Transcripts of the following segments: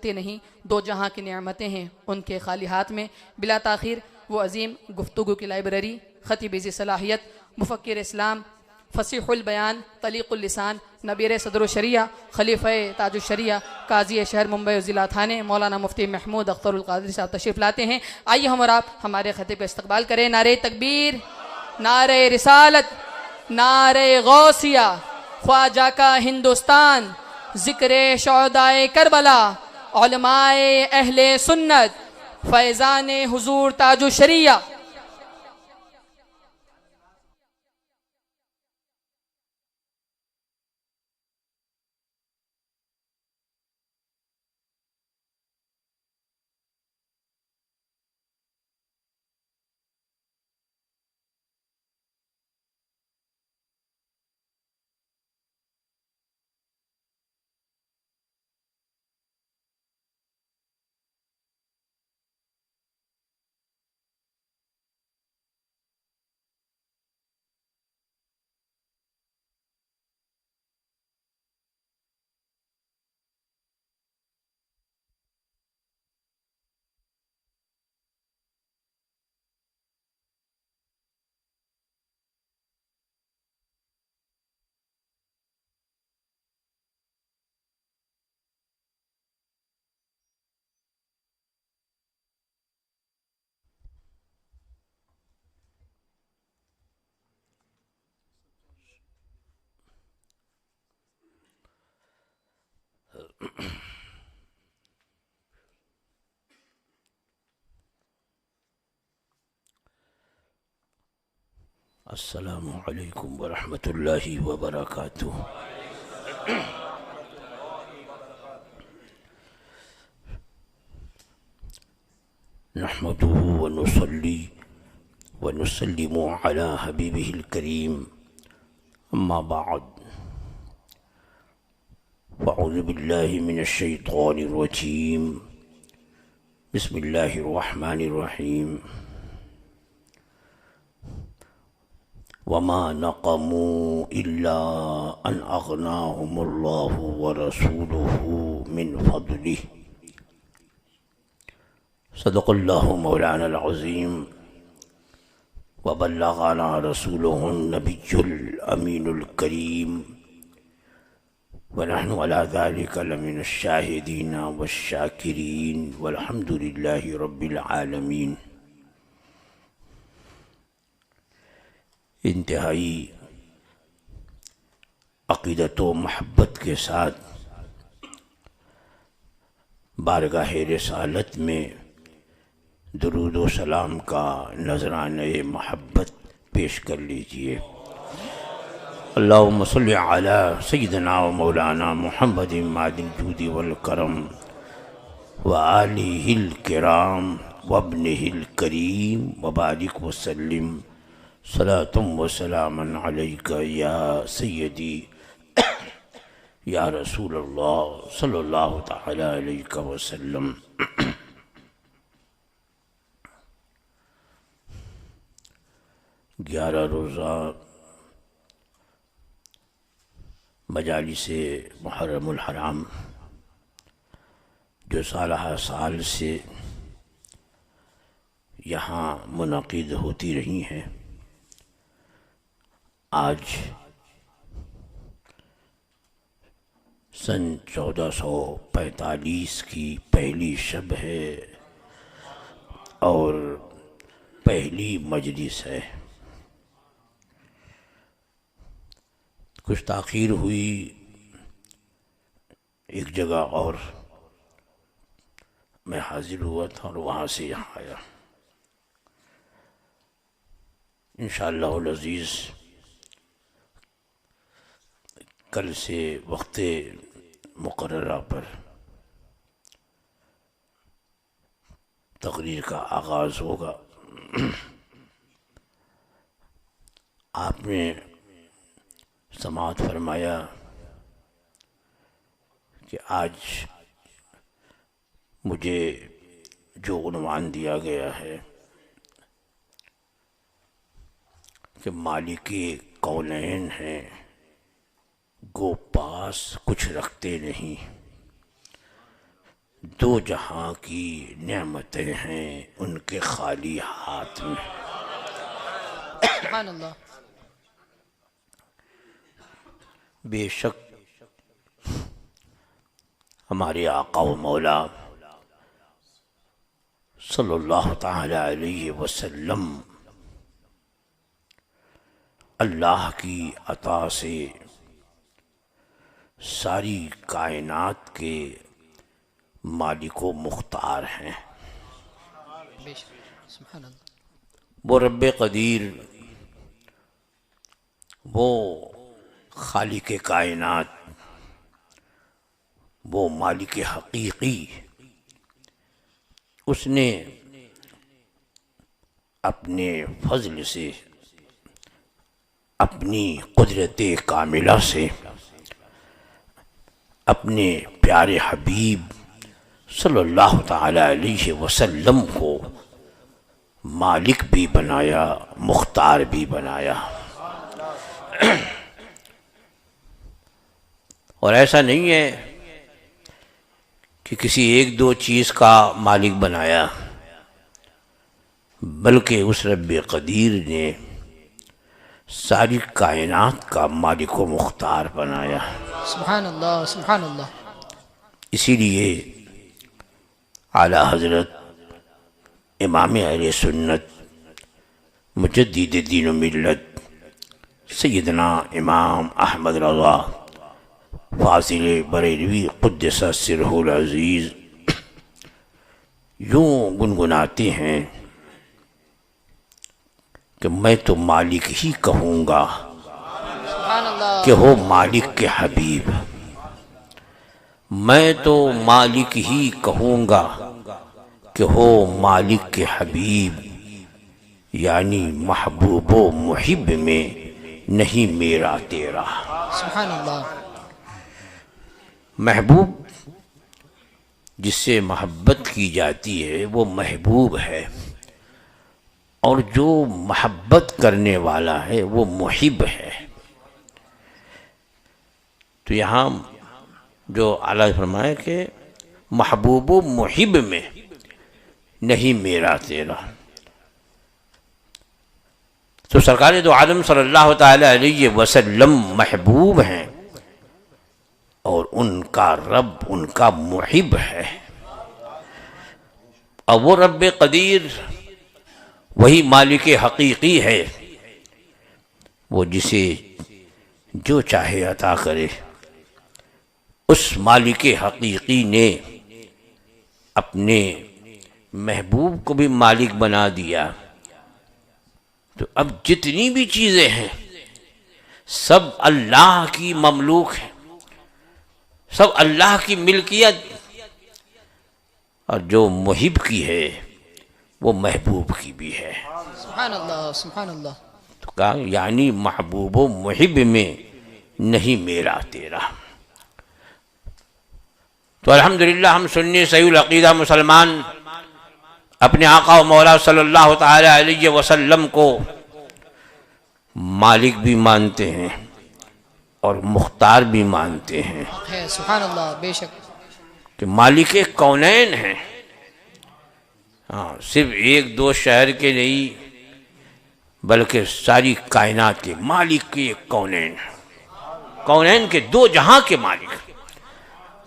سکتے نہیں، دو جہاں کی نعمتیں ہیں ان کے خالی ہاتھ میں۔ بلا تاخیر وہ عظیم گفتگو کی لائبریری، خطیب ذی صلاحیت، مفکر اسلام، فصیح البیان، طلیق اللسان، نبیر صدر الشریعہ، خلیفہ تاج الشریعہ، قاضی شہر ممبئی و ضلع تھانے، مولانا مفتی محمود اختر القادری صاحب تشریف لاتے ہیں۔ آئیے ہم اور آپ ہمارے خطیب کا استقبال کریں۔ نعرہ تکبیر، نعرہ رسالت، نعرہ غوثیہ، خواجہ کا ہندوستان، ذکر شہدائے کربلا، علماء اہل سنت، فیضان حضور تاج الشریعہ۔ السلام علیکم ورحمۃ اللہ وبرکاتہ۔ نحمده ونصلي ونسلم على حبيبه الكريم، أما بعد، فأعوذ بالله من الشيطان الرجيم، بسم الله الرحمن الرحيم، وما نقموا إلا أن أغناهم الله ورسوله من فضله، صدق الله مولانا العظيم، وبلغنا رسوله النبي الأمين الكريم، ونحن على ذلك لمن الشاهدين والشاكرين، والحمد لله رب العالمين۔ انتہائی عقیدت و محبت کے ساتھ بارگاہ رسالت میں درود و سلام کا نذرانہ محبت پیش کر لیجئے۔ اللہم صلی علی سیدنا و مولانا محمد ماد الجود والکرم وآلہ الکرام وابنہ الکریم وبارک وسلم، صلاة و سلاما علیک یا سیدی یا رسول اللہ صلی اللہ تعالی علیہ وسلم۔ گیارہ روزہ مجالس محرم الحرام جو سالہ سال سے یہاں منعقد ہوتی رہی ہیں، آج سن 1445 کی پہلی شب ہے اور پہلی مجلس ہے۔ کچھ تاخیر ہوئی ایک جگہ اور میں حاضر ہوا تھا اور وہاں سے یہاں آیا۔ انشاءاللہ العزیز کل سے وقت مقررہ پر تقریر کا آغاز ہوگا۔ آپ نے سماعت فرمایا کہ آج مجھے جو عنوان دیا گیا ہے کہ مالک کونین ہیں گو پاس کچھ رکھتے نہیں، دو جہاں کی نعمتیں ہیں ان کے خالی ہاتھ میں۔ سبحان اللہ۔ بے شک ہمارے آقا و مولا صلی اللہ تعالی علیہ وسلم اللہ کی عطا سے ساری کائنات کے مالک و مختار ہیں۔ بے شک سبحان اللہ۔ وہ رب قدیر، وہ خالق کائنات، وہ مالک حقیقی، اس نے اپنے فضل سے، اپنی قدرت کاملہ سے اپنے پیارے حبیب صلی اللہ تعالی علیہ وسلم کو مالک بھی بنایا، مختار بھی بنایا۔ اور ایسا نہیں ہے کہ کسی ایک دو چیز کا مالک بنایا، بلکہ اس رب قدیر نے ساری کائنات کا مالک و مختار بنایا۔ سبحان اللہ سبحان اللہ۔ اسی لیے اعلیٰ حضرت امام اہل سنت مجدد دین و ملت سیدنا امام احمد رضا فاضل بریلوی قدس سرہ العزیز یوں گنگناتے ہیں کہ میں تو مالک ہی کہوں گا سبحان اللہ۔ کہ ہو مالک کے حبیب، میں تو مالک ہی کہوں گا کہ ہو مالک کے حبیب، یعنی محبوب و محب میں نہیں میرا تیرا۔ سبحان اللہ۔ محبوب جس سے محبت کی جاتی ہے وہ محبوب ہے، اور جو محبت کرنے والا ہے وہ محب ہے۔ تو یہاں جو اعلیٰ فرمایا کہ محبوب و محب میں نہیں میرا تیرا، تو سرکار دو عالم صلی اللہ تعالی علیہ وسلم محبوب ہیں، اور ان کا رب ان کا محب ہے۔ اور وہ رب قدیر وہی مالک حقیقی ہے، وہ جسے جو چاہے عطا کرے۔ اس مالک حقیقی نے اپنے محبوب کو بھی مالک بنا دیا، تو اب جتنی بھی چیزیں ہیں سب اللہ کی مملوک ہیں، سب اللہ کی ملکیت، اور جو محب کی ہے وہ محبوب کی بھی ہے۔ سبحان اللہ سبحان اللہ۔ تو کہا یعنی محبوب و محب میں نہیں میرا تیرا۔ تو الحمدللہ ہم سنی صحیح العقیدہ مسلمان اپنے آقا و مولا صلی اللہ تعالی علیہ وسلم کو مالک بھی مانتے ہیں اور مختار بھی مانتے ہیں، ہے سبحان اللہ بے شک۔ کہ مالک کونین ہیں۔ ہاں، صرف ایک دو شہر کے نہیں بلکہ ساری کائنات کے مالک کے کونین، کونین کے دو جہاں کے مالک۔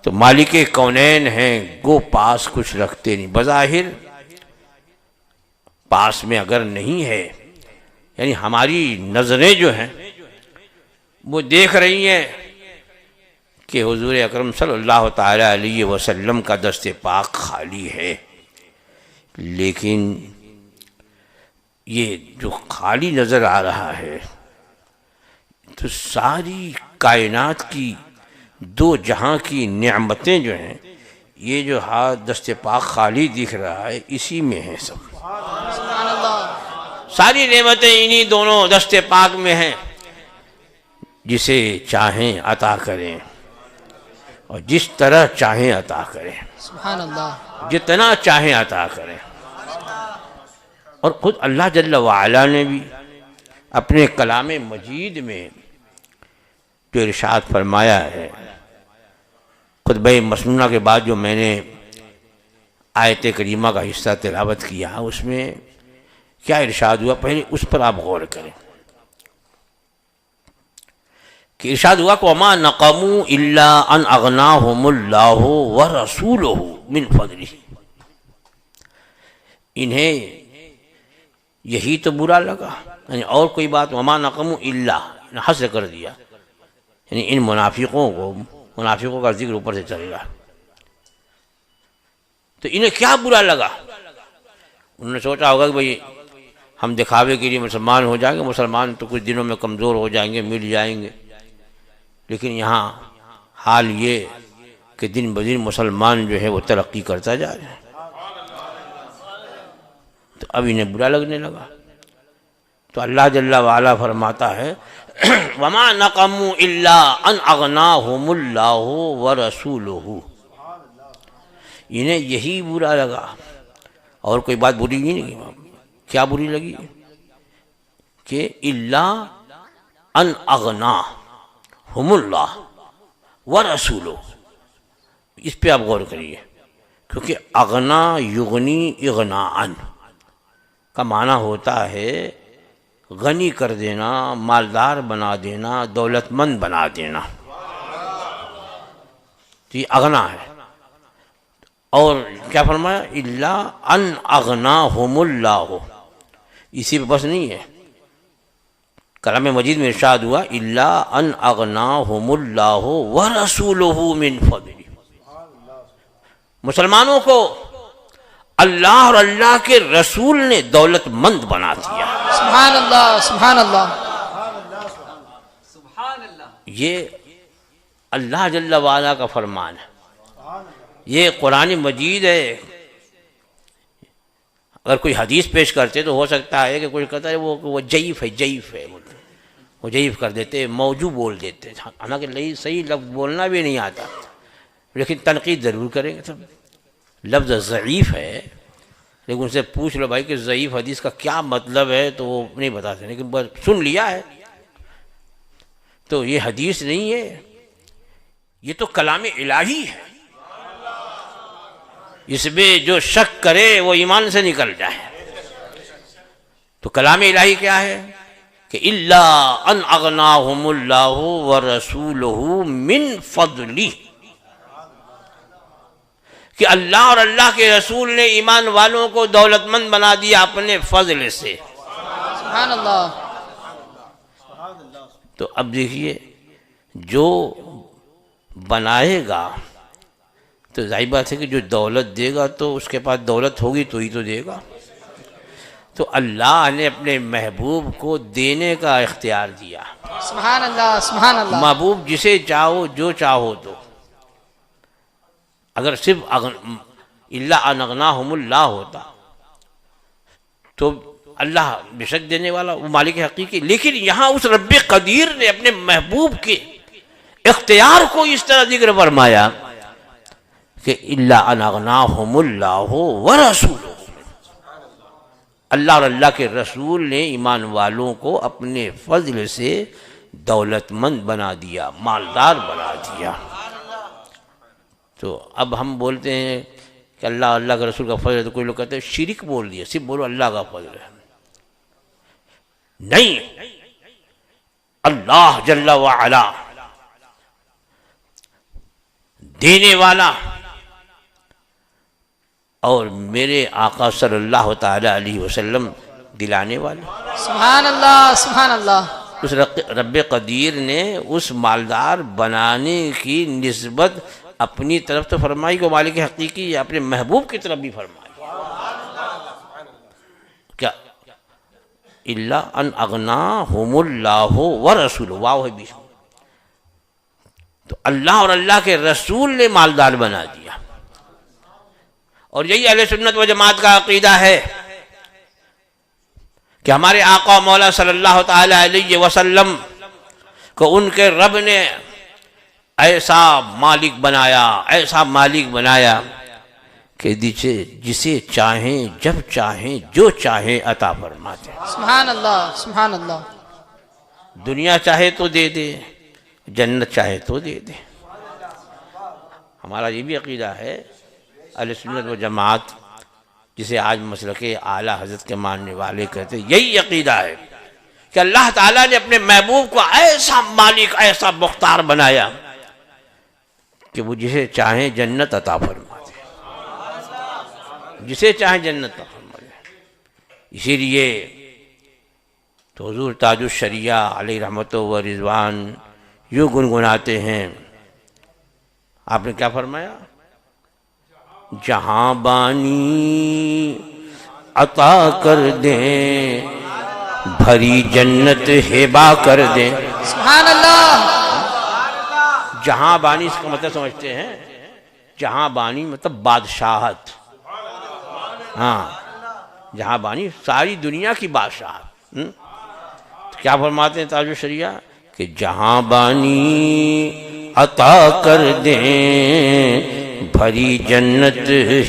تو مالک کونین ہیں، گو پاس کچھ رکھتے نہیں، بظاہر پاس میں اگر نہیں ہے، یعنی ہماری نظریں جو ہیں وہ دیکھ رہی ہیں کہ حضور اکرم صلی اللہ تعالی علیہ وسلم کا دست پاک خالی ہے، لیکن یہ جو خالی نظر آ رہا ہے تو ساری کائنات کی دو جہاں کی نعمتیں جو ہیں، یہ جو ہاتھ دست پاک خالی دکھ رہا ہے اسی میں ہیں سب۔ سبحان اللہ۔ ساری نعمتیں انہی دونوں دست پاک میں ہیں، جسے چاہیں عطا کریں اور جس طرح چاہیں عطا کریں، سبحان اللہ۔ جتنا چاہیں عطا کریں۔ اور خود اللہ جل وعلا نے بھی اپنے کلام مجید میں جو ارشاد فرمایا ہے، خطبہ مسنونہ کے بعد جو میں نے آیت کریمہ کا حصہ تلاوت کیا، اس میں کیا ارشاد ہوا، پہلے اس پر آپ غور کریں کہ ارشاد ہوا کہ وَمَا نَقَمُوا إِلَّا أَنْ أَغْنَاهُمُ اللَّهُ وَرَسُولُهُ مِنْ فَضْلِهِ، انہیں یہی تو برا لگا، یعنی اور کوئی بات، وَمَا نَقَمُوا إِلَّا حصر کر دیا، یعنی ان منافقوں کا ذکر اوپر سے چل رہا، تو انہیں کیا برا لگا؟ انہوں نے سوچا ہوگا کہ بھئی ہم دکھاوے کے لیے مسلمان ہو جائیں گے، مسلمان تو کچھ دنوں میں کمزور ہو جائیں گے، مل جائیں گے، لیکن یہاں حال یہ کہ دن بدن مسلمان جو ہے وہ ترقی کرتا جا رہا ہے، تو اب انہیں برا لگنے لگا۔ تو اللہ جل وعلا فرماتا ہے وَمَا نَقَمُوا إِلَّا أَنْ أَغْنَاهُمُ اللَّهُ وَرَسُولُهُ، انہیں یہی برا لگا، اور کوئی بات بری نہیں لگی۔ کیا بری لگی؟ کہ إِلَّا أَنْ أَغْنَاهُمُ اللَّهُ وَرَسُولُهُ، اس پہ آپ غور کریے، کیونکہ اغنا یغنی اغناءً کا معنی ہوتا ہے غنی کر دینا، مالدار بنا دینا، دولت مند بنا دینا، تو یہ اغنا ہے۔ اور کیا فرمایا؟ الا ان اغناہم اللہ، اسی پہ بس نہیں ہے، کلام مجید میں ارشاد ہوا الا ان اغناہم اللہ ورسولہ من فضلہ، مسلمانوں کو اللہ اور اللہ کے رسول نے دولت مند بنا دیا۔ سبحان اللہ، سبحان اللہ، یہ اللہ جل وعلا کا فرمان ہے، یہ قرآن مجید ہے۔ اگر کوئی حدیث پیش کرتے تو ہو سکتا ہے کہ کوئی کہتا ہے وہ ضعیف ہے، ضعیف ہے، وہ ضعیف کر دیتے، موضوع بول دیتے، حالانکہ صحیح لفظ بولنا بھی نہیں آتا، لیکن تنقید ضرور کریں گے۔ سب لفظ ضعیف ہے، لیکن ان سے پوچھ لو بھائی کہ ضعیف حدیث کا کیا مطلب ہے، تو وہ نہیں بتاتے، لیکن بس سن لیا ہے، تو یہ حدیث نہیں ہے، یہ تو کلام الہی ہے، اس میں جو شک کرے وہ ایمان سے نکل جائے۔ تو کلام الہی کیا ہے کہ الا ان اغناہم اللہ ورسولہ من فضلہ، کہ اللہ اور اللہ کے رسول نے ایمان والوں کو دولت مند بنا دیا اپنے فضل سے۔ سبحان اللہ۔ تو اب دیکھیے، جو بنائے گا تو ظاہر بات ہے کہ جو دولت دے گا تو اس کے پاس دولت ہوگی تو ہی تو دے گا، تو اللہ نے اپنے محبوب کو دینے کا اختیار دیا۔ سبحان اللہ، سبحان اللہ۔ محبوب جسے چاہو جو چاہو دو، اگر صرف الا ان اغناہم اللہ ہوتا تو اللہ بے شک دینے والا، وہ مالک حقیقی، لیکن یہاں اس رب قدیر نے اپنے محبوب کے اختیار کو اس طرح ذکر فرمایا کہ الا ان اغناہم اللہ ورسولہ، اللہ اور اللہ کے رسول نے ایمان والوں کو اپنے فضل سے دولت مند بنا دیا، مالدار بنا دیا۔ تو اب ہم بولتے ہیں کہ اللہ کے رسول کا فضل ہے، تو کوئی لوگ کہتے ہیں شرک بول دیا، صرف بولو اللہ کا فضل ہے۔ نہیں، اللہ جل وعلا دینے والا اور میرے آقا صلی اللہ تعالی علیہ وسلم دلانے والا۔ سبحان اللہ، سبحان اللہ۔ اس رب قدیر نے اس مالدار بنانے کی نسبت اپنی طرف تو فرمائی کو مالک حقیقی، یا اپنے محبوب کی طرف بھی فرمائی۔ کیا؟ الا ان اغناہم اللہ ورسولہ، واو ہے بیچ میں، تو اللہ اور اللہ کے رسول نے مالدار بنا دیا۔ اور یہی اہل سنت و جماعت کا عقیدہ ہے کہ ہمارے آقا مولا صلی اللہ تعالی علیہ وسلم کو ان کے رب نے ایسا مالک بنایا، ایسا مالک بنایا کہ جسے چاہیں جب چاہیں جو چاہیں عطا فرماتے۔ سبحان اللہ، سبحان اللہ۔ دنیا چاہے تو دے دے، جنت چاہے تو دے دے۔ ہمارا یہ بھی عقیدہ ہے اہل سنت و جماعت جسے آج مسلک اعلیٰ حضرت کے ماننے والے کہتے ہیں، یہی عقیدہ ہے کہ اللہ تعالیٰ نے اپنے محبوب کو ایسا مالک، ایسا مختار بنایا کہ وہ جسے چاہیں جنت عطا فرما دے، جسے چاہیں جنت عطا فرما دے۔ اسی لیے تو حضور تاج الشریعہ علیہ رحمت و رضوان یوں گنگناتے ہیں، آپ نے کیا فرمایا؟ جہاں بانی عطا کر دیں، بھری جنت ہبا کر دیں۔ سبحان اللہ۔ جہاں بانی اس کا مطلب سمجھتے ہیں؟ جہاں بانی مطلب بادشاہت، ہاں جہاں بانی ساری دنیا کی بادشاہت۔ کیا فرماتے ہیں تاج الشریعہ کہ جہاں بانی عطا کر دیں، بھری جنت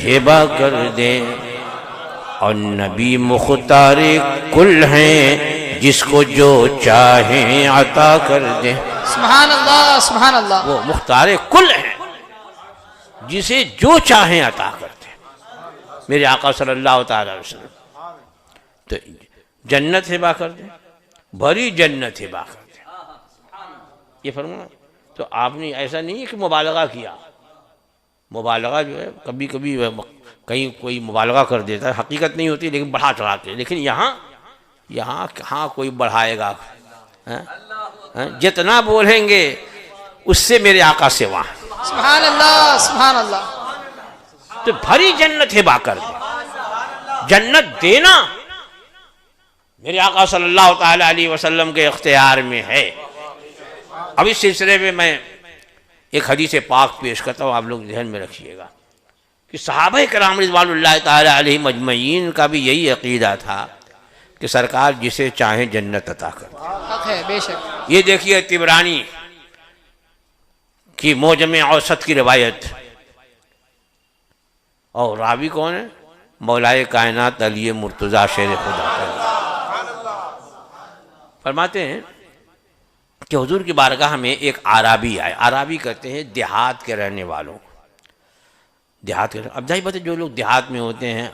ہبا کر دیں، اور نبی مختار کل ہیں، جس کو جو چاہیں عطا کر دیں۔ سبحان اللہ، سبحان اللہ۔ وہ مختار کل ہیں، جسے جو چاہیں عطا کر دیں، میرے آقا صلی اللہ تعالی علیہ وسلم۔ تو جنت ہبا کر دیں، بھری جنت ہبا کر دیں، یہ فرمایا۔ تو آپ نے ایسا نہیں ہے کہ مبالغہ کیا، مبالغہ جو ہے کبھی کبھی کہیں کوئی مبالغہ کر دیتا ہے، حقیقت نہیں ہوتی لیکن بڑھا چڑھا کے، لیکن یہاں کہاں کوئی بڑھائے گا؟ جتنا بولیں گے اس سے میرے آقا سے وہاں۔ سبحان اللہ، سبحان اللہ۔ تو بھری جنت ہبا کر دیں، جنت دینا میرے آقا صلی اللہ تعالی علیہ وسلم کے اختیار میں ہے۔ اب اس سلسلے میں میں ایک حدیث پاک پیش کرتا ہوں، آپ لوگ ذہن میں رکھیے گا کہ صحابہ کرام رضوان اللہ تعالی علیہ مجمعین کا بھی یہی عقیدہ تھا کہ سرکار جسے چاہیں جنت عطا کر دیں۔ حق ہے، بے شک۔ یہ دیکھیے طبرانی کی معجم اوسط کی روایت، اور راوی کون ہے؟ مولائے کائنات علی مرتضیٰ شیر خدا فرماتے ہیں کہ حضور کی بارگاہ میں ایک عرابی آئے۔ عرابی کہتے ہیں دیہات کے رہنے والوں کو، دیہات کے، اب ظاہر بات ہے جو لوگ دیہات میں ہوتے ہیں،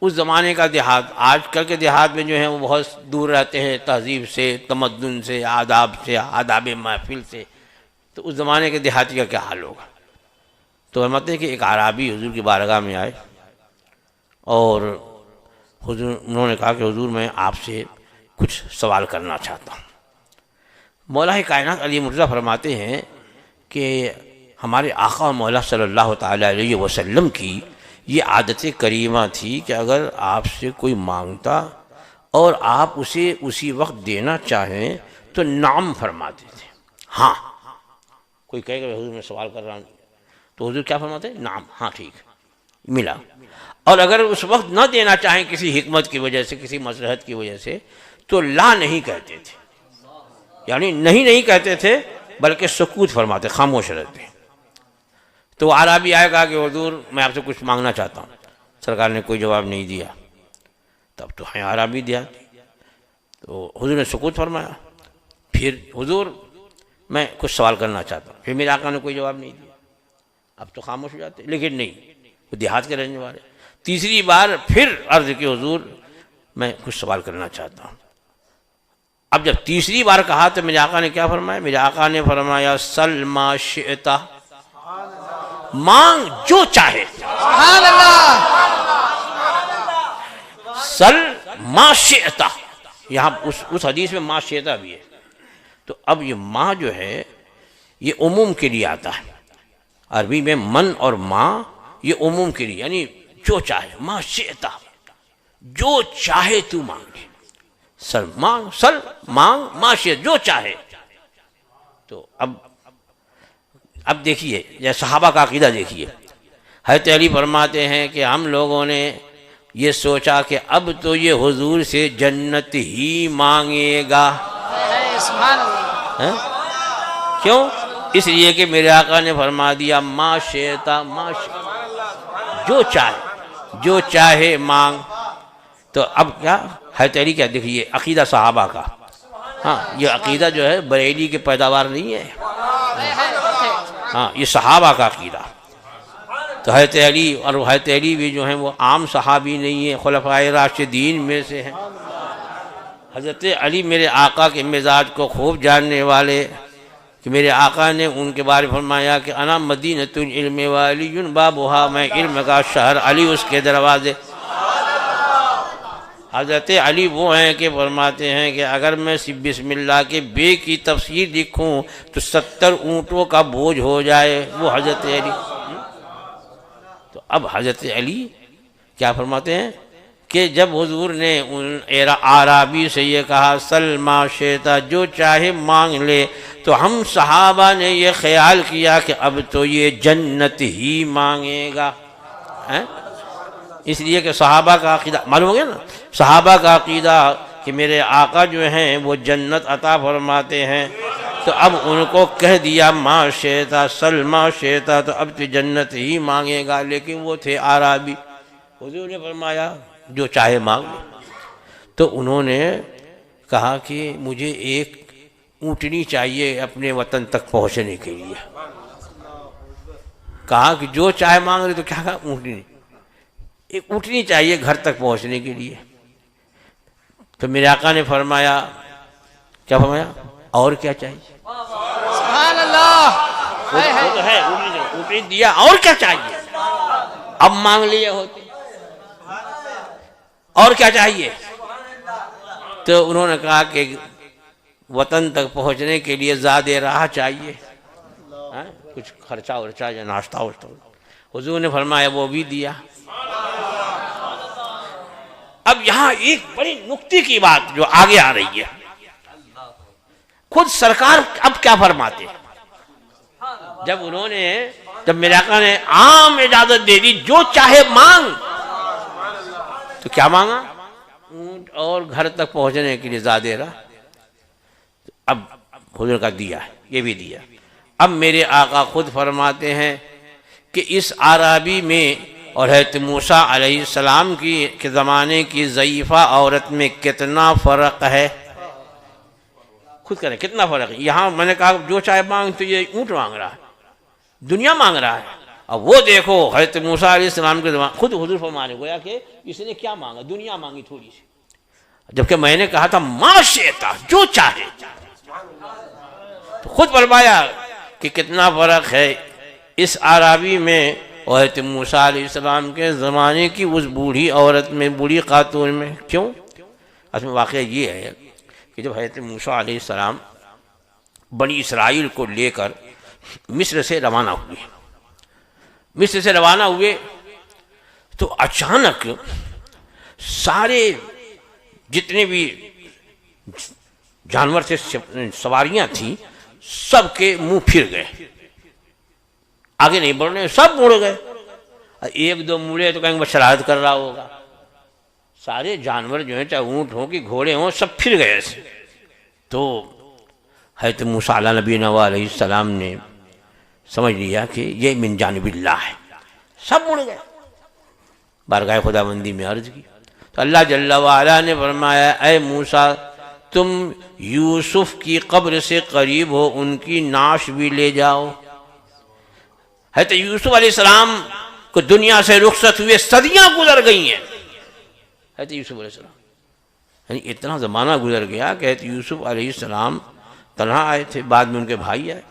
اس زمانے کا دیہات، آج کل کے دیہات میں جو ہیں وہ بہت دور رہتے ہیں تہذیب سے، تمدن سے، آداب محفل سے، تو اس زمانے کے دیہاتی کا کیا حال ہوگا؟ تو فرماتے ہیں کہ ایک عرابی حضور کی بارگاہ میں آئے، اور حضور انہوں نے کہا کہ حضور میں آپ سے کچھ سوال کرنا چاہتا ہوں۔ مولا کائنات علی مرتضیٰ فرماتے ہیں کہ ہمارے آقا و مولا صلی اللہ تعالی علیہ وسلم کی یہ عادت کریمہ تھی کہ اگر آپ سے کوئی مانگتا اور آپ اسے اسی وقت دینا چاہیں تو نعم فرماتے تھے، ہاں۔ کوئی کہے کہ حضور میں سوال کر رہا ہوں، تو حضور کیا فرماتے ہیں؟ نعم، ہاں ٹھیک ملا۔ اور اگر اس وقت نہ دینا چاہیں کسی حکمت کی وجہ سے، کسی مصلحت کی وجہ سے، تو لا نہیں کہتے تھے، یعنی نہیں کہتے تھے بلکہ سکوت فرماتے، خاموش رہتے۔ تو عرابی آئے گا کہ حضور میں آپ سے کچھ مانگنا چاہتا ہوں، سرکار نے کوئی جواب نہیں دیا، تب تو ہے عرابی دیا، تو حضور نے سکوت فرمایا۔ پھر حضور میں کچھ سوال کرنا چاہتا ہوں، پھر میرے آقا نے کوئی جواب نہیں دیا، اب تو خاموش ہو جاتے، لیکن نہیں، وہ دیہات کے رہنے والے۔ تیسری بار پھر عرض کی حضور میں کچھ سوال کرنا چاہتا ہوں۔ اب جب تیسری بار کہا تو میرے آقا نے کیا فرمایا؟ میرے آقا نے فرمایا سل ما شئتا، مانگ جو چاہے۔ سبحان اللہ۔ سل ما شئتا، یہاں اس حدیث میں ما شئتا بھی ہے، تو اب یہ ما جو ہے یہ عموم کے لیے آتا ہے، عربی میں من اور ما یہ عموم کے لیے، یعنی جو چاہے، ما شئتا، جو چاہے تو مانگ لے، سل مانگ ما شئتا، جو چاہے۔ تو اب دیکھیے یہ صحابہ کا عقیدہ دیکھیے، حضرت علی فرماتے ہیں کہ ہم لوگوں نے یہ سوچا کہ اب تو یہ حضور سے جنت ہی مانگے گا۔ سبحان اللہ۔ کیوں؟ اس لیے کہ میرے آقا نے فرما دیا ما شئتا، جو چاہے مانگ۔ تو اب کیا حضرت علی کیا دیکھیے عقیدہ صحابہ کا، ہاں یہ عقیدہ جو ہے بریلی کی پیداوار نہیں ہے، ہاں یہ صحابہ کا عقیدہ۔ تو حضرت علی اور حضرت علی بھی جو ہیں وہ عام صحابی نہیں ہیں، خلفائے راشدین میں سے ہیں۔ حضرت علی میرے آقا کے مزاج کو خوب جاننے والے، کہ میرے آقا نے ان کے بارے میں فرمایا کہ انا مدینۃ العلم وعلی بابھا، میں علم کا شہر، علی اس کے دروازے۔ حضرت علی وہ ہیں کہ فرماتے ہیں کہ اگر میں بسم اللہ کے بے کی تفسیر لکھوں تو 70 اونٹوں کا بوجھ ہو جائے، وہ حضرت علی۔ تو اب حضرت علی کیا فرماتے ہیں کہ جب حضور نے ان اعرابی سے یہ کہا سل ما شئت، جو چاہے مانگ لے، تو ہم صحابہ نے یہ خیال کیا کہ اب تو یہ جنت ہی مانگے گا، اس لیے کہ صحابہ کا عقیدہ معلوم ہو گیا نا، صحابہ کا عقیدہ کہ میرے آقا جو ہیں وہ جنت عطا فرماتے ہیں، تو اب ان کو کہہ دیا ما شئت سل ما شئت، تو اب تو جنت ہی مانگے گا۔ لیکن وہ تھے اعرابی، حضور نے فرمایا جو چاہے مانگ لے۔ تو انہوں نے کہا کہ مجھے ایک اونٹنی چاہیے اپنے وطن تک پہنچنے کے لیے۔ کہا کہ جو چاہے مانگ لے، تو کیا کہا؟ اونٹنی، ایک اونٹنی چاہیے گھر تک پہنچنے کے لیے۔ تو میرے آقا نے فرمایا، کیا فرمایا؟ اور کیا چاہیے؟ سبحان اللہ، وہ تو ہے اونٹنی دیا، اور کیا چاہیے؟ اب مانگ لیے ہوتے، اور کیا چاہیے؟ تو انہوں نے کہا کہ وطن تک پہنچنے کے لیے زیادہ راہ چاہیے، کچھ خرچہ ورچہ یا ناشتہ واشتہ۔ حضور نے فرمایا وہ بھی دیا۔ اب یہاں ایک بڑی نکتے کی بات جو آگے آ رہی ہے، خود سرکار اب کیا فرماتے ہیں؟ جب میرے آقا نے عام اجازت دے دی جو چاہے مانگ، تو کیا مانگا؟ اونٹ اور گھر تک پہنچنے کے لیے زیادہ راہ۔ اب حضور کا دیا ہے، یہ بھی دیا۔ اب میرے آقا خود فرماتے ہیں کہ اس اعرابی میں اور حضرت موسیٰ علیہ السلام کے زمانے کی ضعیفہ عورت میں کتنا فرق ہے، خود کریں کتنا فرق ہے۔ یہاں میں نے کہا جو چاہے مانگ، تو یہ اونٹ مانگ رہا ہے، دنیا مانگ رہا ہے۔ اب وہ دیکھو حضرت موسیٰ علیہ السلام کے زمانے، خود حضور فرمانے گویا کہ اس نے کیا مانگا؟ دنیا مانگی تھوڑی سی، جبکہ میں نے کہا تھا ما شئت، جو چاہے۔ تو خود فرمایا کہ کتنا فرق ہے اس اعرابی میں اور حضرت موسیٰ علیہ السلام کے زمانے کی اس بوڑھی عورت میں، بوڑھی خاتون میں۔ کیوں؟ اصل میں واقعہ یہ ہے کہ جب حضرت موسیٰ علیہ السلام بنی اسرائیل کو لے کر مصر سے روانہ ہوئے، تو اچانک سارے جتنے بھی جانور سے سواریاں تھیں سب کے منہ پھر گئے، آگے نہیں بڑھ رہے، سب مڑ گئے۔ ایک دو مڑے تو کہیں گے شرارت کر رہا ہوگا، سارے جانور جو ہیں چاہے اونٹ ہوں کہ گھوڑے ہوں سب پھر گئے ایسے۔ تو حضرت موسیٰ علیہ نبینا علیہ السلام نے سمجھ لیا کہ یہ من جانب اللہ ہے، سب مڑ گئے۔ بارگاہ خداوندی میں عرض کی تو اللہ جل وعلا نے فرمایا اے موسیٰ تم یوسف کی قبر سے قریب ہو، ان کی نعش بھی لے جاؤ۔ حضرت یوسف علیہ السلام کو دنیا سے رخصت ہوئے صدیاں گزر گئی ہیں، حضرت یوسف علیہ السلام یعنی اتنا زمانہ گزر گیا کہ حضرت یوسف علیہ السلام تنہا آئے تھے، بعد میں ان کے بھائی آئے،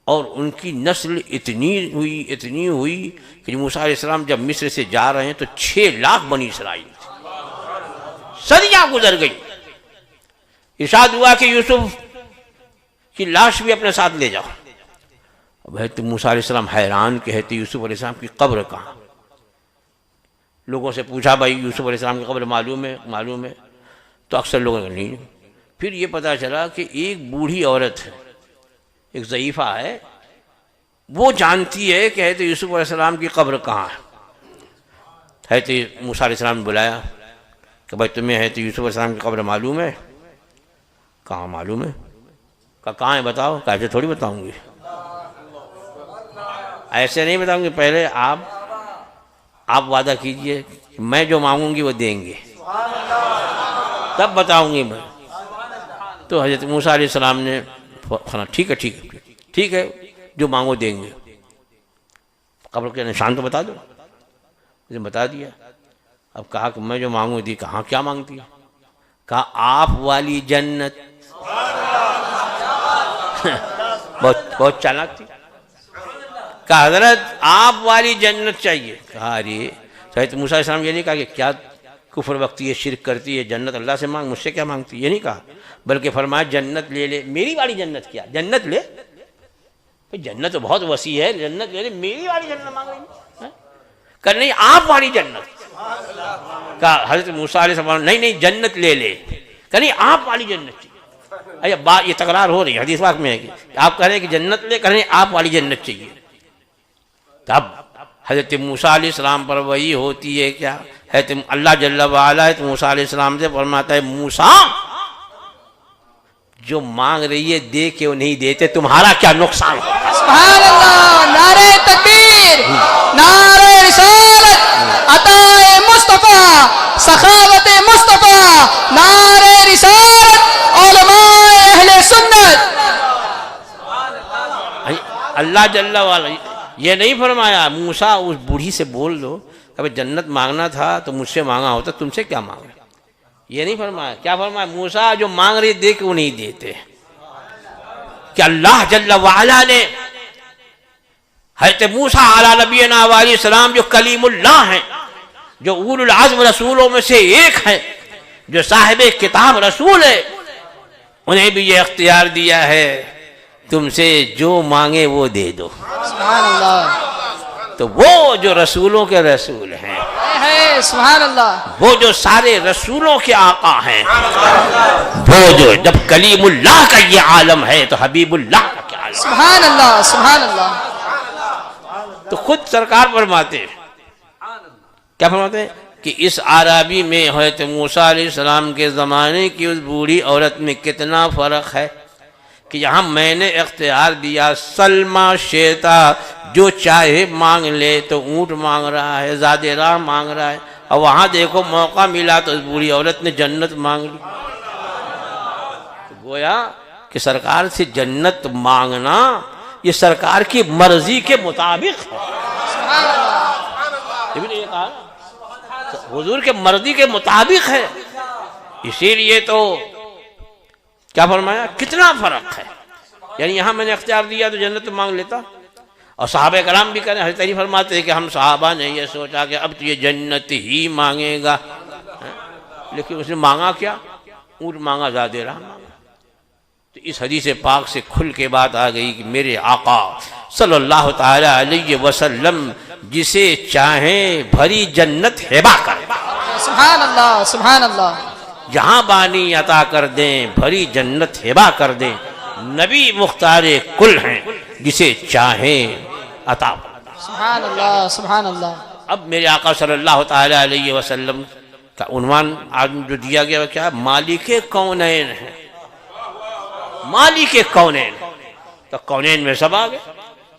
اور ان کی نسل اتنی ہوئی کہ موسیٰ علیہ السلام جب مصر سے جا رہے ہیں تو 6 لاکھ بنی اسرائیل تھے، صدیاں گزر گئی۔ ارشاد ہوا کہ یوسف کی لاش بھی اپنے ساتھ لے جاؤ۔ اب حضرت موسیٰ علیہ السلام حیران کہ حضرت یوسف علیہ السلام کی قبر کہاں؟ لوگوں سے پوچھا بھائی یوسف علیہ السلام کی قبر معلوم ہے؟ تو اکثر لوگوں نے نہیں۔ پھر یہ پتہ چلا کہ ایک بوڑھی عورت ہے، ایک ضعیفہ ہے، وہ جانتی ہے کہ حضرت یوسف علیہ السلام کی قبر کہاں ہے۔ حضرت موسیٰ علیہ السلام نے بلایا کہ بھائی تمہیں حضرت یوسف علیہ السلام کی قبر معلوم ہے؟ کہاں معلوم ہے؟ کہاں ہے بتاؤ۔ کیسے تھوڑی بتاؤں گی، ایسے نہیں بتاؤں گی، پہلے آپ وعدہ کیجئے کہ میں جو مانگوں گی وہ دیں گے، تب بتاؤں گی میں۔ تو حضرت موسیٰ علیہ السلام نے ٹھیک ہے جو مانگو دیں گے۔ قبر کے نشان تو بتا دو. مجھے بتا دیا. اب کہا کہ میں جو مانگوں دی. کہاں کیا مانگتی ہے؟ کہا آپ والی جنت. بہت چالاک تھی. کہا حضرت آپ والی جنت چاہیے. کہا ارے حضرت موسیٰ علیہ السلام یہ نہیں کہا کہ کیا کفر وقتی ہے، شرک کرتی ہے، جنت اللہ سے مانگ، مجھ سے کیا مانگتی؟ یہ نہیں کہا، بلکہ فرمایا جنت لے لے. میری والی جنت کیا؟ جنت لے. جنت تو بہت وسیع ہے، جنت لے لے. میری والی جنت مانگ رہی؟ کہ نہیں آپ والی جنت. کہا حضرت موسیٰ علیہ السلام نہیں جنت لے لے. کہ نہیں آپ والی جنت چاہیے. اچھا بات یہ تکرار ہو رہی ہے حدیث پاک میں ہے کہ آپ کہہ رہے ہیں کہ جنت لے، کہہ رہے ہیں آپ والی جنت چاہیے. تب حضرت موسیٰ علیہ السلام پر وہی ہوتی ہے کیا؟ حضرت اللہ جل وعلا حضرت موسیٰ علیہ السلام سے فرماتا ہے موسیٰ جو مانگ رہی ہے دے کے وہ نہیں دیتے، تمہارا کیا نقصان ہے؟ سبحان اللہ. نعرہ تکبیر، نعرہ رسالت، عطائے مصطفیٰ، سخاوت مصطفیٰ، نعرہ رسالت، علماء اہل سنت. اللہ جل وعلا یہ نہیں فرمایا موسیٰ اس بوڑھی سے بول دو کہ جنت مانگنا تھا تو مجھ سے مانگا ہوتا، تم سے کیا مانگا. یہ نہیں فرمایا. کیا فرمایا؟ موسیٰ جو مانگ رہے دے کے وہ نہیں دیتے. کہ اللہ جل وعلا نے حضرت موسیٰ علیہ نبینا علیہ السلام جو کلیم اللہ ہیں، جو اولو العزم رسولوں میں سے ایک ہیں، جو صاحب کتاب رسول ہے، انہیں بھی یہ اختیار دیا ہے تم سے جو مانگے وہ دے دو. سبحان اللہ. تو وہ جو رسولوں کے رسول ہیں، سبحان اللہ، وہ جو سارے رسولوں کے آقا ہیں، وہ جو جب کلیم اللہ کا یہ عالم ہے تو حبیب اللہ کا کیا عالم. سبحان اللہ، سبحان اللہ. تو خود سرکار فرماتے ہیں، کیا فرماتے ہیں کہ اس عربی میں حضرت موسیٰ علیہ السلام کے زمانے کی اس بوڑھی عورت میں کتنا فرق ہے کہ یہاں میں نے اختیار دیا سلمہ شیتا جو چاہے مانگ لے. تو اونٹ مانگ رہا ہے، زاد راہ مانگ رہا ہے، اور وہاں دیکھو موقع ملا تو اس بوڑھی عورت نے جنت مانگ لی. گویا کہ سرکار سے جنت مانگنا یہ سرکار کی مرضی کے مطابق ہے. یہ بھی نہیں کہا حضور کے مرضی کے مطابق ہے. اسی لیے تو کیا فرمایا کتنا فرق ہے. یعنی یہاں میں نے اختیار دیا تو جنت مانگ لیتا. اور صحابہ کرام بھی کہنے حضرت علی فرماتے ہیں کہ ہم صحابہ نے یہ سوچا کہ اب تو یہ جنت ہی مانگے گا، لیکن اس نے مانگا کیا؟ اونٹ مانگا، زاد راہ مانگا. تو اس حدیث پاک سے کھل کے بات آ گئی کہ میرے آقا صلی اللہ تعالی علیہ وسلم جسے چاہیں بھری جنت ہبہ کر دیں. سبحان اللہ، سبحان اللہ. جہاں بانی عطا کر دیں، بھری جنت ہبہ کر دیں. نبی مختار کل ہیں، جسے چاہیں عطا کر دیں. سبحان اللہ، سبحان اللہ. اب میرے آقا صلی اللہ تعالی علیہ وسلم کا عنوان آج جو دیا گیا وہ کیا؟ مالک کونین ہے. مالک کونین. تو کونین میں سب آ گئے،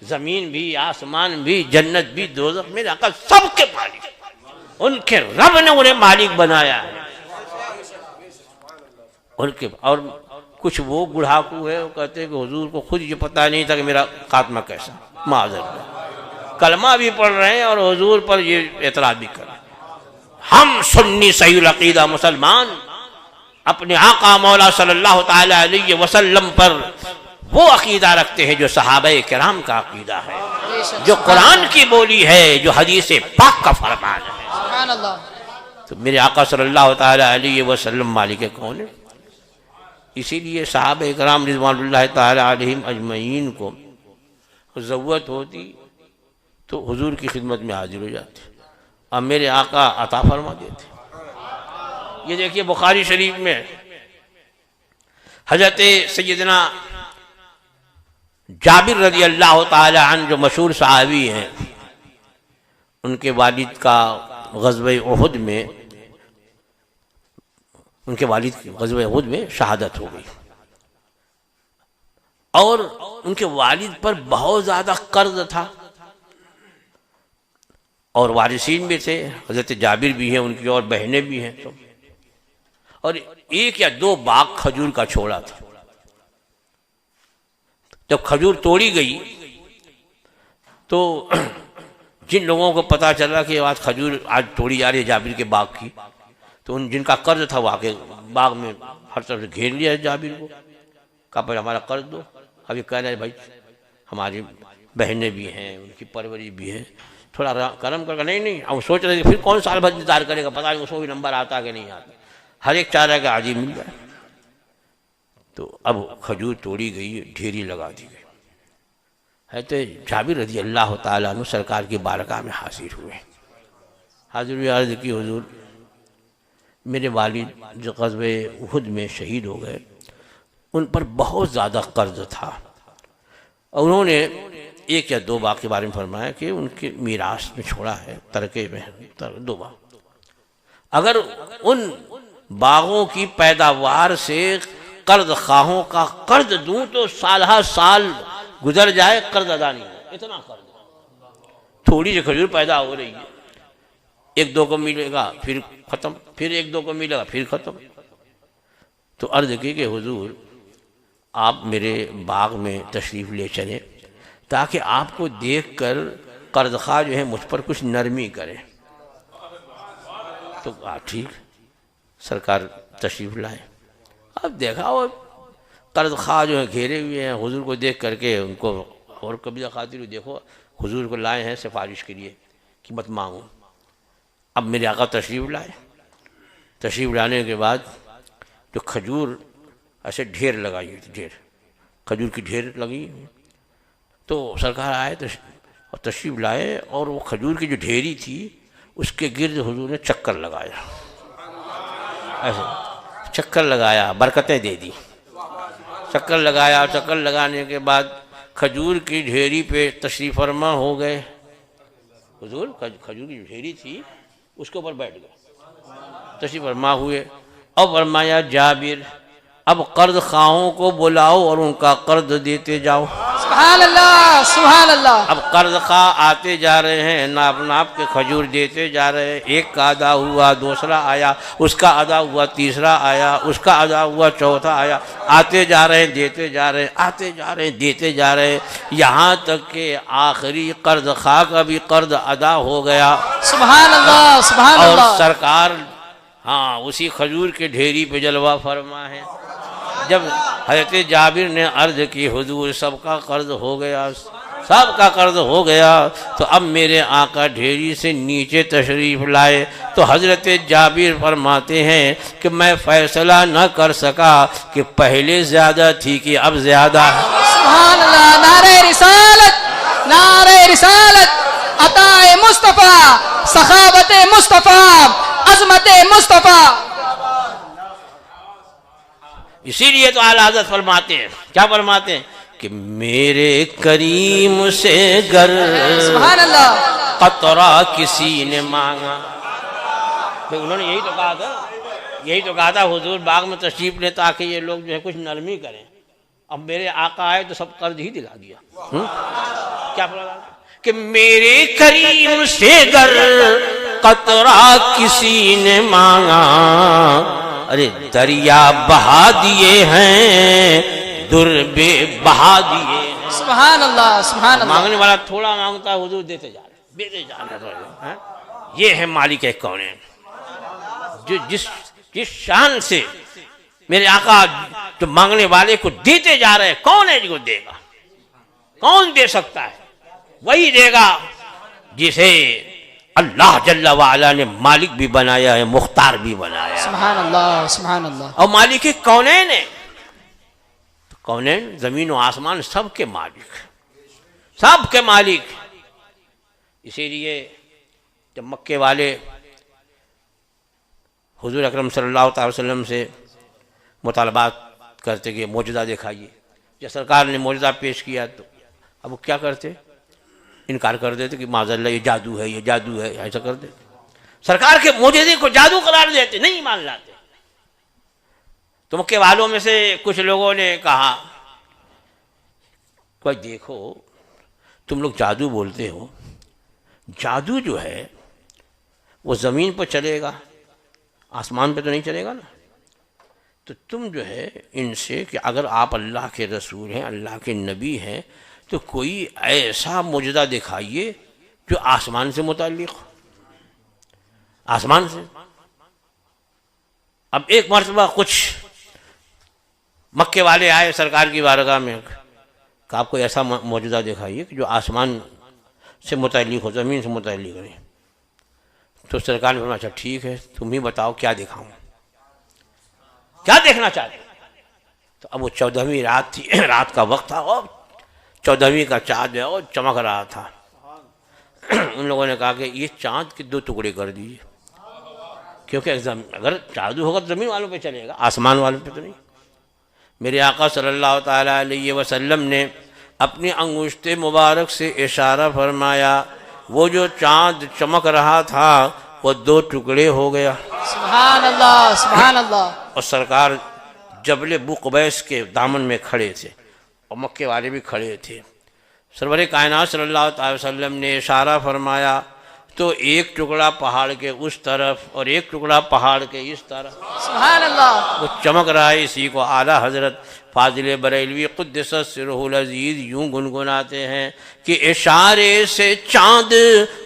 زمین بھی، آسمان بھی، جنت بھی، دوزخ. میرے آقا سب کے مالک، ان کے رب نے انہیں مالک بنایا ہے. ان کے اور کچھ وہ بڑھاکو ہے وہ کہتے ہیں کہ حضور کو خود یہ پتہ نہیں تھا کہ میرا خاتمہ کیسا. معذرت، کلمہ بھی پڑھ رہے ہیں اور حضور پر یہ اعتراض بھی کر رہے ہیں. ہم سنی صحیح العقیدہ مسلمان اپنے آقا مولا صلی اللہ تعالی علیہ وسلم پر وہ عقیدہ رکھتے ہیں جو صحابہ کرام کا عقیدہ ہے، جو قرآن کی بولی ہے، جو حدیث پاک کا فرمان ہے. سبحان اللہ. تو میرے آقا صلی اللہ تعالی علیہ وسلم مالک کون ہے. اسی لیے صحابہ کرام رضوان اللہ تعالی علیہم اجمعین کو ضرورت ہوتی تو حضور کی خدمت میں حاضر ہو جاتے اور میرے آقا عطا فرما دیتے. یہ دیکھیے بخاری شریف میں حضرت سیدنا جابر رضی اللہ تعالی عنہ جو مشہور صحابی ہیں، ان کے والد کا غزوہ احد میں، ان کے والد کی غزوہ احد میں شہادت ہو گئی، اور ان کے والد پر بہت زیادہ قرض تھا، اور وارثین بھی تھے، حضرت جابر بھی ہیں، ان کی اور بہنیں بھی ہیں، اور ایک یا دو باغ کھجور کا چھوڑا تھا. جب کھجور توڑی گئی تو جن لوگوں کو پتہ چلا کہ آج کھجور آج توڑی جا رہی ہے جابر کے باغ کی، تو ان جن کا قرض تھا وہ آ کے باغ میں ہر طرف سے گھیر لیا جابر کو، کہا پہلے ہمارا قرض دو۔ ابھی کہہ رہے بھائی ہماری بہنیں بھی ہیں، ان کی پروری بھی ہے، تھوڑا کرم کر کے۔ نہیں اب سوچ رہے کہ پھر کون سال بھر انتظار کرے گا، پتہ نہیں اس کو بھی نمبر آتا کہ نہیں آتا، ہر ایک چاہ رہا ہے کہ آج ہی مل جائے۔ تو اب کھجور توڑی گئی، ڈھیری لگا دی گئی۔ حضرت جابر رضی اللہ تعالیٰ عنہ سرکار کی بارگاہ میں حاضر ہوئے، حاضر ہوئے، عرض کی حضور میرے والد جو غزوہ احد میں شہید ہو گئے، ان پر بہت زیادہ قرض تھا، اور انہوں نے ایک یا دو باغ کے بارے میں فرمایا کہ ان کے میراث میں چھوڑا ہے، ترکے میں 2 باغ، اگر ان باغوں کی پیداوار سے قرض خواہوں کا قرض دوں تو سالہ سال گزر جائے قرض ادا نہیں ہو، اتنا قرض، تھوڑی سی کھجور پیدا ہو رہی ہے، 1-2 کو ملے گا پھر ختم، پھر 1-2 کو ملے گا پھر ختم۔ تو عرض کی کہ حضور آپ میرے باغ میں تشریف لے چلیں تاکہ آپ کو دیکھ کر قرض خواہ جو ہے مجھ پر کچھ نرمی کرے۔ تو ٹھیک، سرکار تشریف لائے۔ اب دیکھا وہ قرض خواہ جو ہے گھیرے ہوئے ہیں، حضور کو دیکھ کر کے ان کو اور قبضہ خاطر دیکھو حضور کو لائے ہیں سفارش کے لیے کہ مت مانگو۔ اب میرے آقا تشریف لائے، تشریف لانے کے بعد جو کھجور ایسے ڈھیر لگائی ہوئی تھی، ڈھیر کھجور کی ڈھیر لگی، تو سرکار آئے اور تشریف لائے، اور وہ کھجور کی جو ڈھیری تھی اس کے گرد حضور نے چکر لگایا، ایسے چکر لگایا، برکتیں دے دی، چکر لگایا۔ چکر لگانے کے بعد کھجور کی ڈھیری پہ تشریف فرما ہو گئے حضور، کھجور کی ڈھیری تھی اس کے اوپر بیٹھ گئے، تشریف فرما ہوئے، اب فرمایا جابر اب قرض خواہوں کو بلاؤ اور ان کا قرض دیتے جاؤ۔ سبحان اللہ سبحان اللہ۔ اب قرض خواہ آتے جا رہے ہیں، ناپ ناپ کے کھجور دیتے جا رہے ہیں، ایک کا ادا ہوا، دوسرا آیا، اس کا ادا ہوا، تیسرا آیا، اس کا ادا ہوا، چوتھا آیا، آتے جا رہے ہیں، دیتے جا رہے ہیں، آتے جا رہے ہیں، دیتے جا رہے ہیں، یہاں تک کہ آخری قرض خواہ کا بھی قرض ادا ہو گیا۔ سبحان اللہ سبحان اللہ۔ اور سرکار اسی کھجور کے ڈھیری پہ جلوہ فرما ہے۔ جب حضرت جابر نے عرض کی حضور سب کا قرض ہو گیا، سب کا قرض ہو گیا، تو اب میرے آقا ڈھیری سے نیچے تشریف لائے، تو حضرت جابر فرماتے ہیں کہ میں فیصلہ نہ کر سکا کہ پہلے زیادہ تھی کہ اب زیادہ ہے۔ سبحان اللہ، نعرہ رسالت، نعرہ رسالت، عطا مصطفیٰ، سخاوت مصطفیٰ، عظمت مصطفیٰ۔ اسی لیے تو اعلیٰ حضرت فرماتے ہیں، کیا فرماتے ہیں کہ میرے کریم سے گر سبحان اللہ قطرہ کسی نے مانگا۔ انہوں نے یہی تو کہا تھا حضور باغ میں تشریف لے تاکہ یہ لوگ جو ہے کچھ نرمی کریں، اب میرے آقا آئے تو سب قرض ہی دلا دیا۔ کیا فرمایا کہ میرے کریم سے گر قطرہ کسی نے مانگا، ارے دریا بہا دیے ہیں، در بے بہا دیے ہیں۔ سبحان اللہ سبحان اللہ۔ مانگنے والا تھوڑا مانگتا ہے، حضور دیتے جا رہے، دیتے جا رہے۔ یہ ہے مالک کونین، جو جس شان سے میرے آقا جو مانگنے والے کو دیتے جا رہے ہیں، کون ہے جو دے گا؟ کون دے سکتا ہے؟ وہی دے گا جسے اللہ جل وعلا نے مالک بھی بنایا ہے، مختار بھی بنایا ہے۔ سبحان اللہ سبحان اللہ۔ اور مالک کونین ہے، کونین زمین و آسمان سب کے مالک، سب کے مالک۔ اسی لیے جب مکے والے حضور اکرم صلی اللہ تعالی وسلم سے مطالبات کرتے کہ معجزہ دکھائیے، جب سرکار نے معجزہ پیش کیا تو اب وہ کیا کرتے؟ انکار کر دیتے کہ معاذ اللہ یہ جادو ہے، یہ جادو ہے، ایسا کر دیتے۔ سرکار کے معجزے کو جادو قرار دیتے، نہیں مان لاتے۔ تو مکے والوں میں سے کچھ لوگوں نے کہا کہ دیکھو تم لوگ جادو بولتے ہو، جادو جو ہے وہ زمین پر چلے گا، آسمان پہ تو نہیں چلے گا نا۔ تو تم جو ہے ان سے کہ اگر آپ اللہ کے رسول ہیں، اللہ کے نبی ہیں، تو کوئی ایسا معجزہ دکھائیے جو آسمان سے متعلق ہو، آسمان سے۔ اب ایک مرتبہ کچھ مکے والے آئے سرکار کی بارگاہ میں کہ آپ کو ایسا معجزہ دکھائیے کہ جو آسمان سے متعلق ہو، زمین سے متعلق نہیں۔ تو سرکار نے فرمایا اچھا ٹھیک ہے، تم ہی بتاؤ کیا دکھاؤں، کیا دیکھنا چاہتے؟ تو اب وہ 14ویں رات تھی، رات کا وقت تھا اور 14ویں کا چاند جو ہے وہ چمک رہا تھا۔ ان لوگوں نے کہا کہ یہ چاند کے 2 ٹکڑے کر دیجیے، کیونکہ اگر جادو ہوگا تو زمین والوں پہ چلے گا، آسمان والوں پہ تو نہیں۔ میرے آقا صلی اللہ تعالیٰ علیہ وسلم نے اپنی انگشت مبارک سے اشارہ فرمایا، وہ جو چاند چمک رہا تھا وہ 2 ٹکڑے ہو گیا۔ سبحان اللہ سبحان اللہ۔ اور سرکار جبل بقبیس کے دامن میں کھڑے تھے اور مکے والے بھی کھڑے تھے۔ سرور کائنات صلی اللہ تعالی وسلم نے اشارہ فرمایا تو 1 ٹکڑا پہاڑ کے اس طرف اور 1 ٹکڑا پہاڑ کے اس طرف سبحان اللہ۔ وہ چمک رہا ہے۔ اسی کو اعلیٰ حضرت فاضل بریلوی قدس سرہ العزیز یوں گنگناتے ہیں کہ اشارے سے چاند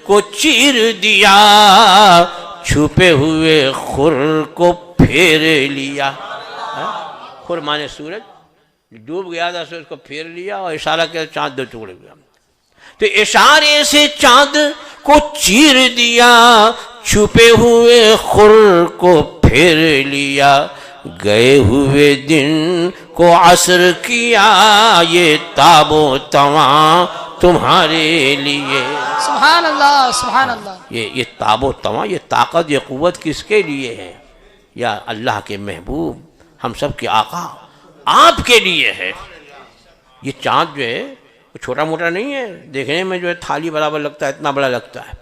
کو چیر دیا، چھپے ہوئے خور کو پھیر لیا۔ خور مانے سورج، ڈوب گیا تھا، سورج کو پھیر لیا اور اشارہ کیا، چاند 2 ٹکڑے ہوئے۔ تو اشارے سے چاند کو چیر دیا، چھپے ہوئے خور کو پھیر لیا، گئے ہوئے دن کو عصر کیا، یہ تاب و تواں تمہارے لیے۔ سبحان اللہ سبحان اللہ۔ یہ تاب و تواں، یہ طاقت، یہ قوت کس کے لیے ہے؟ یا اللہ کے محبوب، ہم سب کے آقا آپ کے لیے ہے۔ یہ چاند جو ہے وہ چھوٹا موٹا نہیں ہے، دیکھنے میں جو ہے تھالی برابر لگتا ہے، اتنا بڑا لگتا ہے،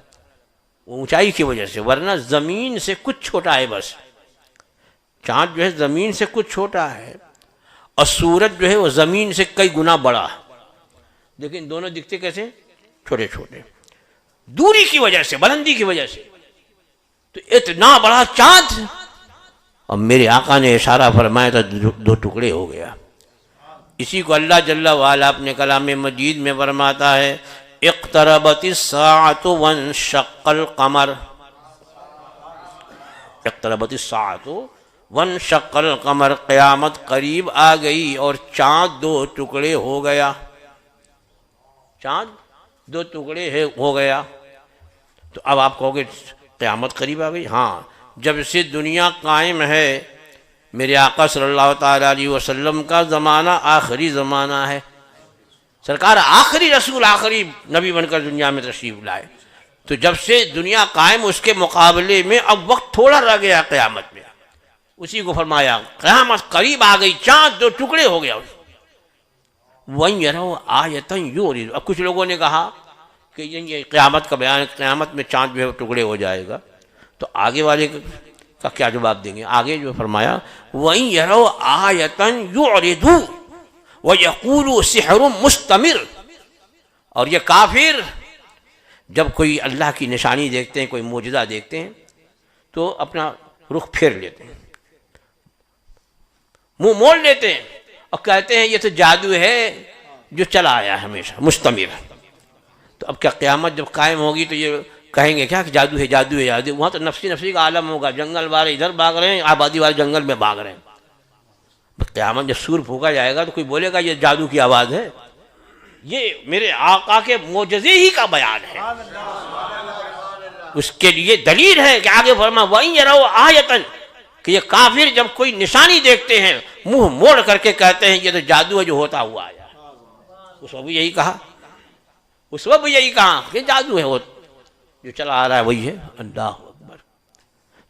وہ اونچائی کی وجہ سے، ورنہ زمین سے کچھ چھوٹا ہے بس۔ چاند جو ہے زمین سے کچھ چھوٹا ہے اور سورج جو ہے وہ زمین سے کئی گنا بڑا، لیکن دونوں دکھتے کیسے؟ چھوٹے چھوٹے، دوری کی وجہ سے، بلندی کی وجہ سے۔ تو اتنا بڑا چاند، اور میرے آقا نے اشارہ فرمایا تو 2 ٹکڑے ہو گیا۔ اسی کو اللہ جل وعلا اپنے کلام مجید میں فرماتا ہے اقتربت الساعۃ وانشق القمر، اقتربت الساعۃ وانشق القمر، قیامت قریب آ گئی اور چاند 2 ٹکڑے ہو گیا، چاند 2 ٹکڑے ہو گیا۔ تو اب آپ کہو گے قیامت قریب آ گئی؟ ہاں، جب سے دنیا قائم ہے میرے آقا صلی اللہ تعالیٰ علیہ وسلم کا زمانہ آخری زمانہ ہے۔ سرکار آخری رسول، آخری نبی بن کر دنیا میں تشریف لائے، تو جب سے دنیا قائم اس کے مقابلے میں اب وقت تھوڑا رہ گیا قیامت میں۔ اسی کو فرمایا قیامت قریب آ گئی، چاند 2 ٹکڑے ہو گیا۔ وَإِن يَرَوْا آیَةً يُعْرِضُوا، اب کچھ لوگوں نے کہا کہ یہ قیامت کا بیان، قیامت میں چاند جو ہے ٹکڑے ہو جائے گا، تو آگے والے کا کیا جواب دیں گے؟ آگے جو فرمایا وَإِن يَرَوْا آیَةً يُعْرِضُوا وَيَقُولُوا سِحْرٌ مُسْتَمِرٌ، اور یہ کافر جب کوئی اللہ کی نشانی دیکھتے ہیں، کوئی معجزہ دیکھتے ہیں تو اپنا رخ پھیر لیتے ہیں، منہ موڑ لیتے ہیں اور کہتے ہیں یہ تو جادو ہے جو چلا آیا ہے ہمیشہ، مستمر۔ تو اب کیا قیامت جب قائم ہوگی تو یہ کہیں گے کیا کہ جادو ہے، جادو ہے، جادو؟ وہاں تو نفسی نفسی کا عالم ہوگا، جنگل والے ادھر بھاگ رہے ہیں، آبادی والے جنگل میں بھاگ رہے ہیں۔ قیامت جب سور پھونکا جائے گا تو کوئی بولے گا یہ جادو کی آواز ہے؟ یہ میرے آقا کے معجزے ہی کا بیان ہے، اس کے لیے دلیل ہے کہ آگے فرما وَإِن يَرَوْا آیَةً، کہ یہ کافر جب کوئی نشانی دیکھتے ہیں منہ موڑ کر کے کہتے ہیں یہ تو جادو ہے جو ہوتا ہوا آیا۔ اس وقت بھی یہی کہا، اس وقت بھی یہی کہا کہ جادو ہے، وہ جو چلا آ رہا ہے وہی ہے۔ اللہ اکبر۔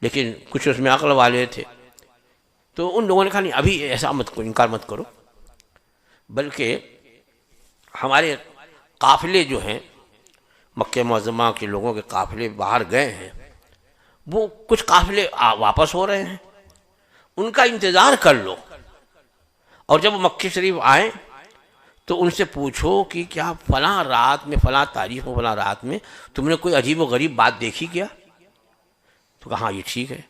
لیکن کچھ اس میں عقل والے تھے تو ان لوگوں نے کہا نہیں ابھی ایسا مت کرو، انکار مت کرو، بلکہ ہمارے قافلے جو ہیں، مکہ معظمہ کے لوگوں کے قافلے باہر گئے ہیں، وہ کچھ قافلے واپس ہو رہے ہیں، ان کا انتظار کر لو، اور جب وہ مکہ شریف آئیں تو ان سے پوچھو کہ کیا فلاں رات میں، فلاں تاریخ میں، فلاں رات میں تم نے کوئی عجیب و غریب بات دیکھی کیا؟ تو کہا ہاں یہ ٹھیک ہے۔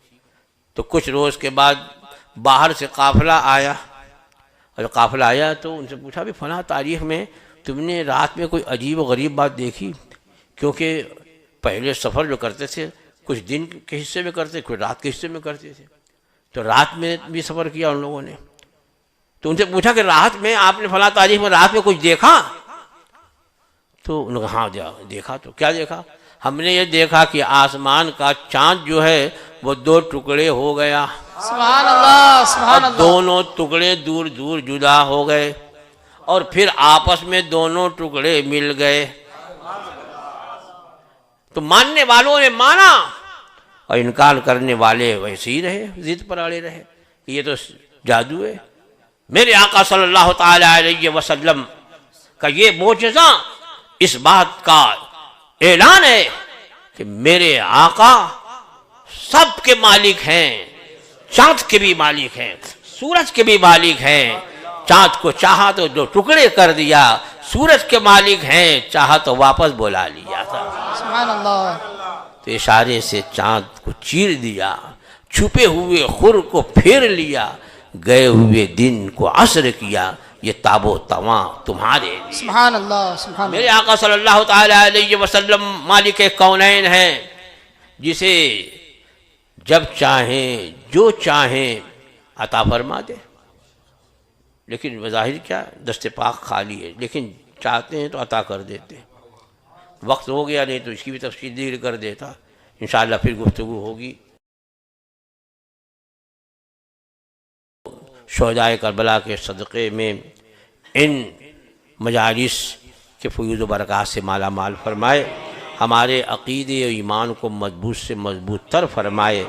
تو کچھ روز کے بعد باہر سے قافلہ آیا، اور جب قافلہ آیا تو ان سے پوچھا بھی فلاں تاریخ میں تم نے رات میں کوئی عجیب و غریب بات دیکھی؟ کیونکہ پہلے سفر جو کرتے تھے کچھ دن کے حصے میں کرتے، کچھ رات کے حصے میں کرتے تھے، تو رات میں بھی سفر کیا ان لوگوں نے. تو ان سے پوچھا کہ رات میں آپ نے فلاں تاریخ میں رات میں کچھ دیکھا؟ تو انہوں نے کہا ہاں دیکھا. تو کیا دیکھا؟ ہم نے یہ دیکھا کہ آسمان کا چاند جو ہے وہ 2 ٹکڑے ہو گیا. سبحان اللہ سبحان اللہ. دونوں ٹکڑے دور دور جدا ہو گئے اور پھر آپس میں دونوں ٹکڑے مل گئے. تو ماننے والوں نے مانا اور انکار کرنے والے ویسے ہی رہے، ضد پر اڑے رہے کہ یہ تو جادو ہے. میرے آقا صلی اللہ تعالی علیہ وسلم کا یہ معجزہ اس بات کا اعلان ہے کہ میرے آقا سب کے مالک ہیں، چاند کے بھی مالک ہیں، سورج کے بھی مالک ہیں. چاند کو چاہا تو 2 ٹکڑے کر دیا، سورج کے مالک ہیں، چاہا تو واپس بلا لیا تھا. سبحان اللہ. تو اشارے سے چاند کو چیر دیا، چھپے ہوئے خور کو پھیر لیا، گئے ہوئے دن کو عصر کیا، یہ تاب و تواں تمہارے لیے. سبحان اللہ سبحان اللہ. میرے آقا صلی اللہ تعالی علیہ وسلم مالک کونین ہیں، جسے جب چاہیں جو چاہیں عطا فرما دے. لیکن بظاہر کیا دست پاک خالی ہے، لیکن چاہتے ہیں تو عطا کر دیتے. وقت ہو گیا، نہیں تو اس کی بھی تفصیل ذکر کر دیتا، انشاءاللہ پھر گفتگو ہوگی. شہدائے کربلا کے صدقے میں ان مجالس کے فیوض و برکات سے مالا مال فرمائے، ہمارے عقیدے و ایمان کو مضبوط سے مضبوط تر فرمائے،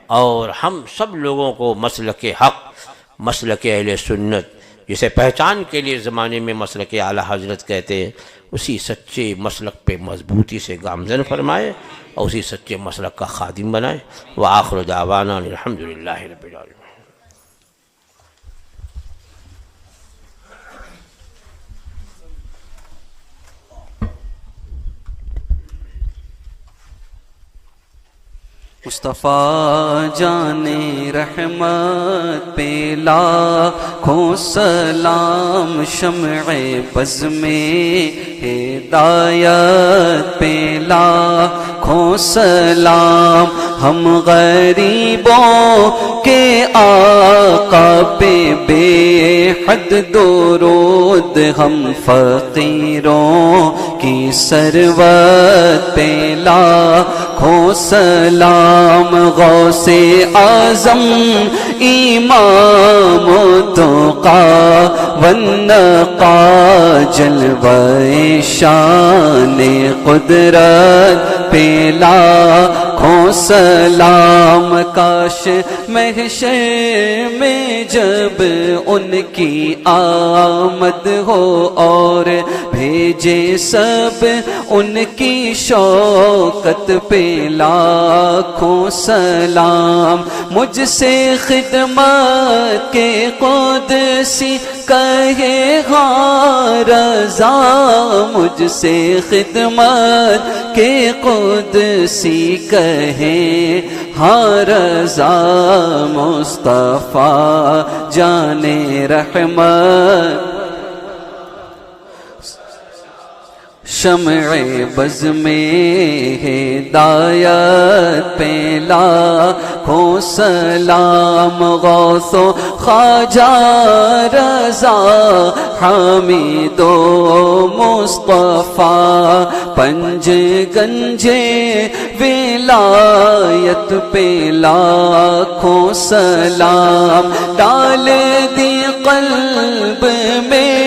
اور ہم سب لوگوں کو مسلک حق، مسلک اہل سنت، جسے پہچان کے لیے زمانے میں مسلک اعلیٰ حضرت کہتے ہیں، اسی سچے مسلک پہ مضبوطی سے گامزن فرمائے اور اسی سچے مسلک کا خادم بنائے. وآخر دعوانا الحمدللہ رب العالمین. مصطفیٰ جان رحمت پہ لاکھوں سلام، شمع بز میں ہدایت پہ لاکھوں سلام. ہم غریبوں کے آقا پہ بے حد درود، ہم فقیروں کی ثروت پہ لاکھوں سلام. غوث اعظم امام تقی والنقا، جلوہ شان قدرت پہ لاکھوں سلام. کاش محشر میں جب ان کی آمد ہو اور بھیجے سب ان کی شوکت پہ لاکھوں سلام. مجھ سے خدمت کے قدسی کہے ہاں رضا، مجھ سے خدمت کے قدسی کہے ہاں رضا. مصطفیٰ جان رحمت شمع بز میں ہدایت پہ لاکھوں سلام. غوث و خواجہ رضا حمید و مصطفیٰ، پنج گنجے ولایت پہ لاکھوں سلام. ڈال دی قلب میں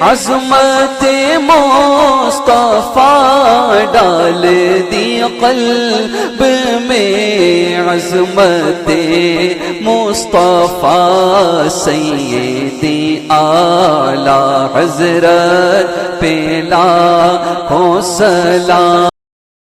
عظمت مصطفیٰ، ڈال دی قلب میں عظمت مصطفیٰ. سیدی اعلیٰ حضرت پہ لاکھوں سلام.